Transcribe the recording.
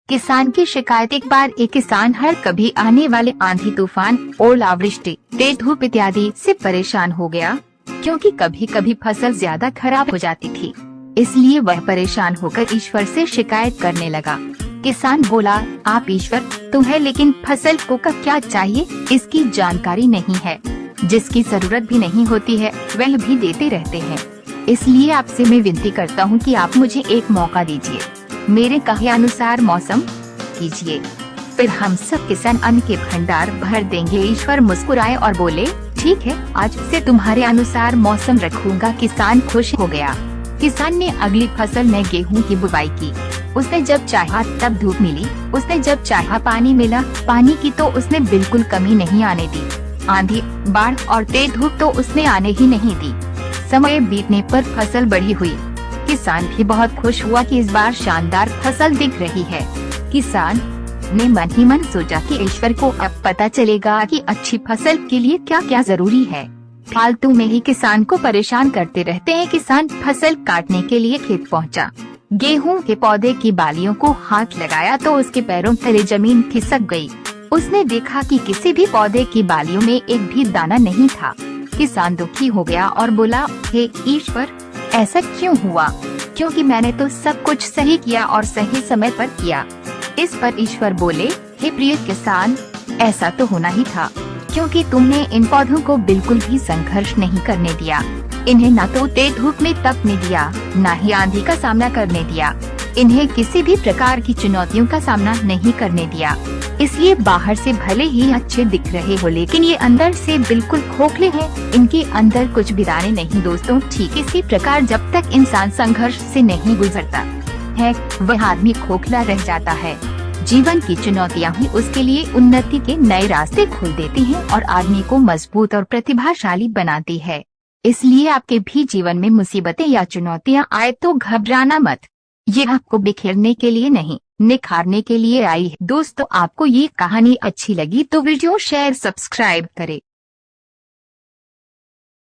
किसान की शिकायत। एक बार एक किसान हर कभी आने वाले आंधी तूफान, ओलावृष्टि, तेज धूप इत्यादि से परेशान हो गया, क्योंकि कभी कभी फसल ज्यादा खराब हो जाती थी। इसलिए वह परेशान होकर ईश्वर से शिकायत करने लगा। किसान बोला, आप ईश्वर तो है, लेकिन फसल को कब क्या चाहिए इसकी जानकारी नहीं है। जिसकी जरूरत भी नहीं होती है वह भी देते रहते हैं। इसलिए आपसे मैं विनती करता हूँ कि आप मुझे एक मौका दीजिए, मेरे कहे अनुसार मौसम कीजिए, फिर हम सब किसान अन्न के भंडार भर देंगे। ईश्वर मुस्कुराए और बोले, ठीक है, आज से तुम्हारे अनुसार मौसम रखूंगा। किसान खुश हो गया। किसान ने अगली फसल में गेहूं की बुवाई की। उसने जब चाहा तब धूप मिली, उसने जब चाहा पानी मिला। पानी की तो उसने बिल्कुल कमी नहीं आने दी। आंधी, बाढ़ और तेज धूप तो उसने आने ही नहीं दी। समय बीतने पर फसल बड़ी हुई। किसान भी बहुत खुश हुआ कि इस बार शानदार फसल दिख रही है। किसान ने मन ही मन सोचा कि ईश्वर को अब पता चलेगा कि अच्छी फसल के लिए क्या क्या जरूरी है। फालतू में ही किसान को परेशान करते रहते हैं। किसान फसल काटने के लिए खेत पहुंचा। गेहूं के पौधे की बालियों को हाथ लगाया तो उसके पैरों तले जमीन खिसक गई। उसने देखा कि किसी भी पौधे की बालियों में एक भी दाना नहीं था। किसान दुखी हो गया और बोला, हे ईश्वर, ऐसा क्यों हुआ? क्योंकि मैंने तो सब कुछ सही किया और सही समय पर किया। इस पर ईश्वर बोले, हे प्रिय किसान, ऐसा तो होना ही था, क्योंकि तुमने इन पौधों को बिल्कुल भी संघर्ष नहीं करने दिया। इन्हें न तो तेज धूप में तपने दिया, न ही आंधी का सामना करने दिया। इन्हें किसी भी प्रकार की चुनौतियों का सामना नहीं करने दिया। इसलिए बाहर से भले ही अच्छे दिख रहे हो, लेकिन ये अंदर से बिल्कुल खोखले हैं। इनके अंदर कुछ भी दाने नहीं। दोस्तों, ठीक इसी प्रकार जब तक इंसान संघर्ष से नहीं गुजरता है, वह आदमी खोखला रह जाता है। जीवन की चुनौतियाँ ही उसके लिए उन्नति के नए रास्ते खोल देती हैं और आदमी को मजबूत और प्रतिभाशाली बनाती है। इसलिए आपके भी जीवन में मुसीबतें या चुनौतियाँ आए तो घबराना मत। ये आपको बिखेरने के लिए नहीं, निखारने के लिए आई है। दोस्तों, आपको ये कहानी अच्छी लगी तो वीडियो शेयर, सब्सक्राइब करें।